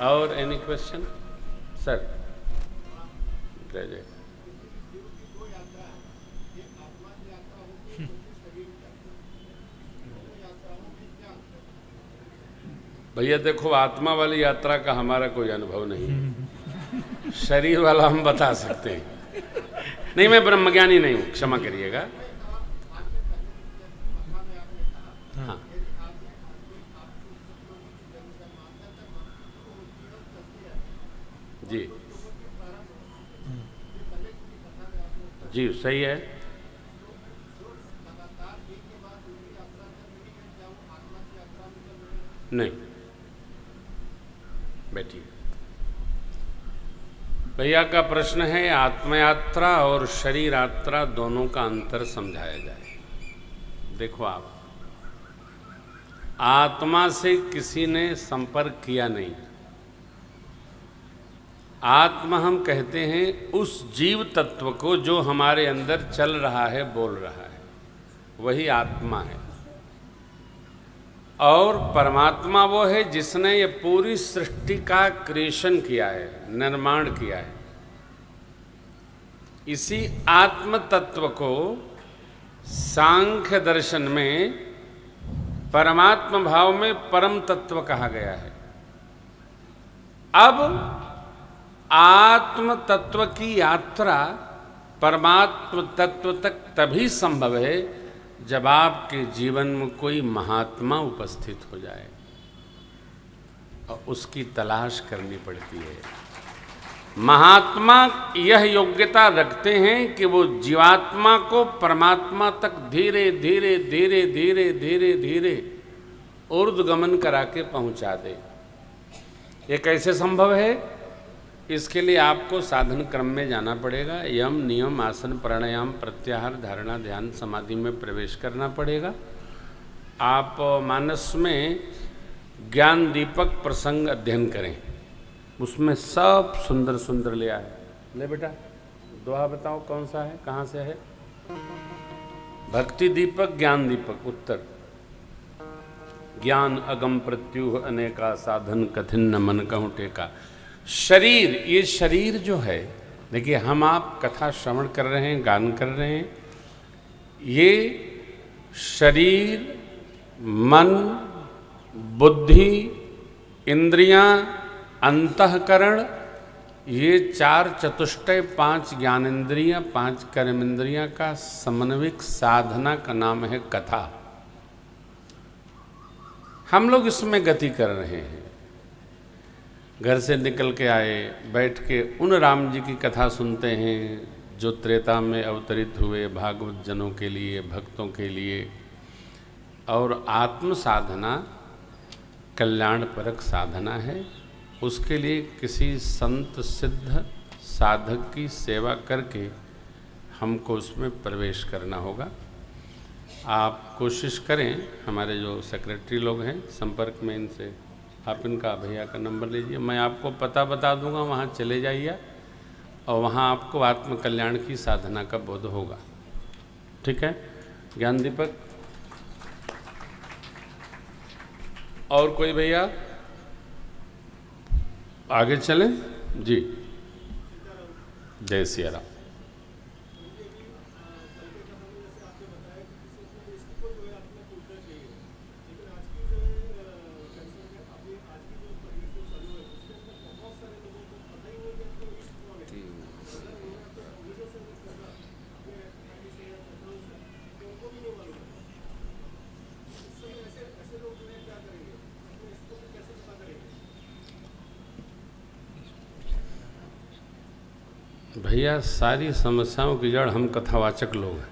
और any question sir? जय जय। भैया देखो, आत्मा वाली यात्रा का हमारा कोई अनुभव नहीं, शरीर वाला हम बता सकते हैं। नहीं, मैं ब्रह्मज्ञानी नहीं हूं, क्षमा करिएगा। हाँ, जी जी, सही है। नहीं, बैठिए। भैया का प्रश्न है आत्मयात्रा और शरीर यात्रा दोनों का अंतर समझाया जाए। देखो, आप आत्मा से किसी ने संपर्क किया नहीं। आत्मा हम कहते हैं उस जीव तत्व को जो हमारे अंदर चल रहा है, बोल रहा है, वही आत्मा है। और परमात्मा वो है जिसने ये पूरी सृष्टि का क्रिएशन किया है, निर्माण किया है। इसी आत्म तत्व को सांख्य दर्शन में परमात्मा भाव में परम तत्व कहा गया है। अब आत्म तत्व की यात्रा परमात्म तत्व तक तभी संभव है जब आपके जीवन में कोई महात्मा उपस्थित हो जाए, और उसकी तलाश करनी पड़ती है। महात्मा यह योग्यता रखते हैं कि वो जीवात्मा को परमात्मा तक धीरे धीरे धीरे धीरे धीरे धीरे ऊर्ध्वगमन करा के पहुंचा दे। ये कैसे संभव है? इसके लिए आपको साधन क्रम में जाना पड़ेगा। यम, नियम, आसन, प्राणायाम, प्रत्याहार, धारणा, ध्यान, समाधि में प्रवेश करना पड़ेगा। आप मानस में ज्ञान दीपक प्रसंग अध्ययन करें, उसमें सब सुंदर सुंदर लिया है। ले बेटा, दोहा बताओ कौन सा है, कहाँ से है? भक्ति दीपक, ज्ञान दीपक। उत्तर, ज्ञान अगम प्रत्युह अनेका, साधन कठिन न मन कहूँ टेका। शरीर, ये शरीर जो है, देखिए हम आप कथा श्रवण कर रहे हैं, गान कर रहे हैं, ये शरीर, मन, बुद्धि, इंद्रियां, अंतःकरण, ये चार चतुष्टय, 5 ज्ञानेंद्रियां, 5 कर्मेंद्रियां का समन्वित साधना का नाम है कथा। हम लोग इसमें गति कर रहे हैं। घर से निकल के आए, बैठ के उन राम जी की कथा सुनते हैं जो त्रेता में अवतरित हुए भागवत जनों के लिए, भक्तों के लिए। और आत्म साधना कल्याणपरक साधना है। उसके लिए किसी संत सिद्ध साधक की सेवा करके हमको उसमें प्रवेश करना होगा। आप कोशिश करें, हमारे जो सेक्रेटरी लोग हैं संपर्क में, इनसे आप इनका भैया का नंबर लीजिए, मैं आपको पता बता दूंगा, वहाँ चले जाइए और वहाँ आपको आत्म कल्याण की साधना का बोध होगा। ठीक है? ज्ञान दीपक। और कोई भैया आगे चलें? जी, जय सिया राम। भैया, सारी समस्याओं की जड़ हम कथावाचक लोग हैं।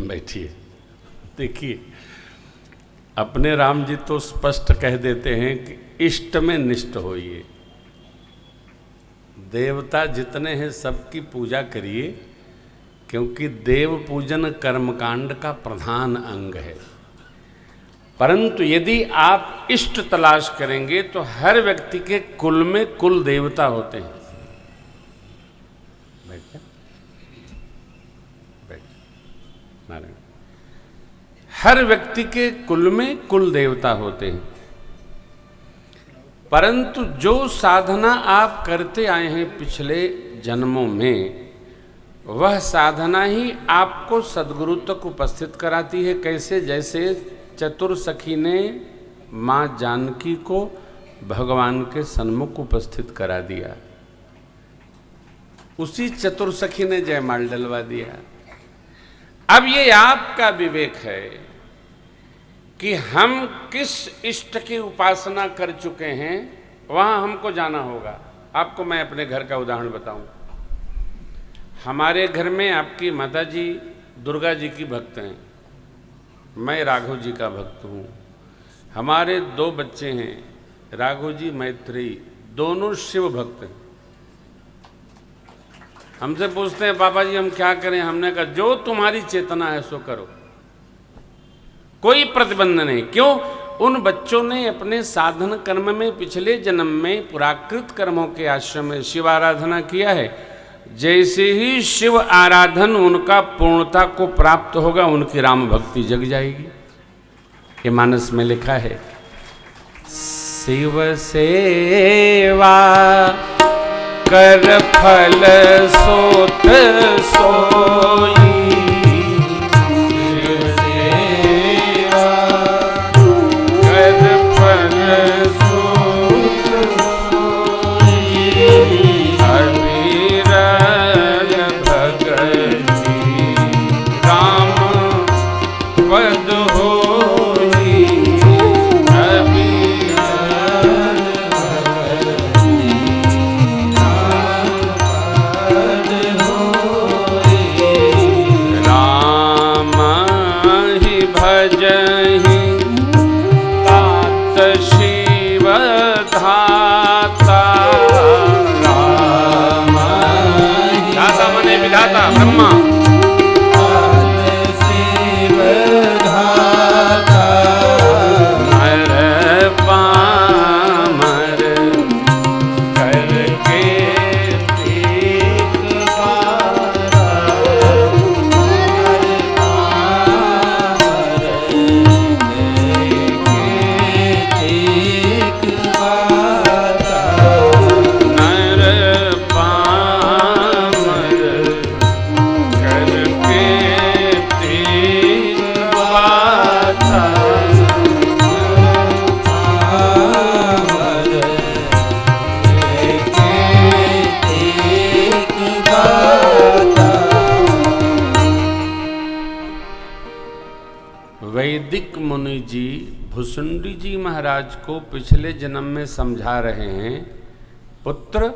बैठिए। देखिए, अपने राम जी तो स्पष्ट कह देते हैं कि इष्ट में निष्ठ होइए। देवता जितने हैं सबकी पूजा करिए, क्योंकि देव पूजन कर्मकांड का प्रधान अंग है। परंतु यदि आप इष्ट तलाश करेंगे तो हर व्यक्ति के कुल में कुल देवता होते हैं। बैठ नारायण। हर व्यक्ति के कुल में कुल देवता होते हैं। परंतु जो साधना आप करते आए हैं पिछले जन्मों में, वह साधना ही आपको सदगुरु तक उपस्थित कराती है। कैसे? जैसे चतुर सखी ने माँ जानकी को भगवान के सन्मुख उपस्थित करा दिया, उसी चतुर सखी ने जयमाल डलवा दिया। अब ये आपका विवेक है कि हम किस इष्ट की उपासना कर चुके हैं, वहां हमको जाना होगा। आपको मैं अपने घर का उदाहरण बताऊं। हमारे घर में आपकी माता जी दुर्गा जी की भक्त हैं, मैं राघव जी का भक्त हूँ। हमारे 2 बच्चे हैं, राघव जी मैत्री, दोनों शिव भक्त हैं। हमसे पूछते हैं पापा जी हम क्या करें? हमने कहा जो तुम्हारी चेतना है सो करो, कोई प्रतिबंध नहीं। क्यों? उन बच्चों ने अपने साधन कर्म में पिछले जन्म में पुराकृत कर्मों के आश्रम में शिव आराधना किया है। जैसे ही शिव आराधन उनका पूर्णता को प्राप्त होगा, उनकी राम भक्ति जग जाएगी। ये मानस में लिखा है, शिव सेवा कर फल सोत सोई, शिव सेवा कर फल सोत सोई, अविरल भगति राम पद होई, अविरल भगति राम ही भजहि तात शिव धाता। राम धाता मने विधाता ब्रह्मा, शिव धाता नर पामर करके वैदिक मुनि जी भुसुंडी जी महाराज को पिछले जन्म में समझा रहे हैं, पुत्र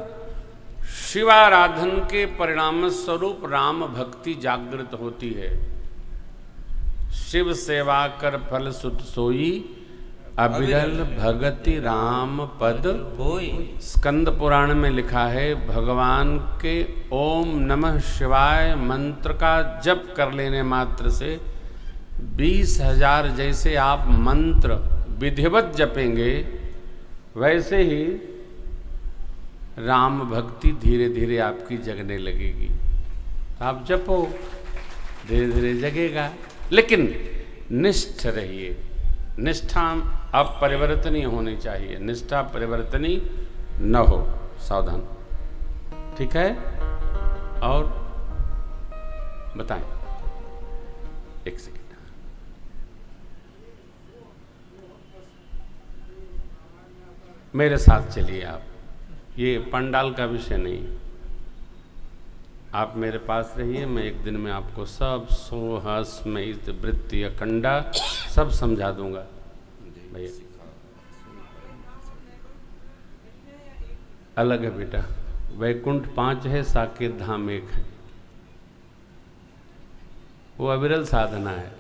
शिवाराधन के परिणाम स्वरूप राम भक्ति जागृत होती है। शिव सेवा कर फल सुत सोई, अविरल भगति राम पद होई। स्कंद पुराण में लिखा है, भगवान के ओम नमः शिवाय मंत्र का जप कर लेने मात्र से 20,000 जैसे आप मंत्र विधिवत जपेंगे, वैसे ही राम भक्ति धीरे धीरे आपकी जगने लगेगी। आप जपो, धीरे धीरे जगेगा, लेकिन निष्ठ रहिए। निष्ठा अपरिवर्तनीय होनी चाहिए, निष्ठा परिवर्तनीय न हो, सावधान। ठीक है? और बताएं, एक सेकंड। मेरे साथ चलिए आप, ये पंडाल का विषय नहीं, आप मेरे पास रहिए। मैं एक दिन में आपको सब सोहस में इस वृत्ति अखंडा सब समझा दूंगा। भैया अलग है बेटा, वैकुंठ 5 है, साकेत धाम 1 है। वो अविरल साधना है,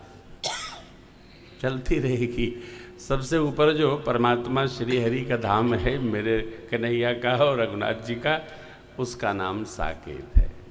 चलती रहेगी। सबसे ऊपर जो परमात्मा श्री हरि का धाम है, मेरे कन्हैया का और रघुनाथ जी का, उसका नाम साकेत है।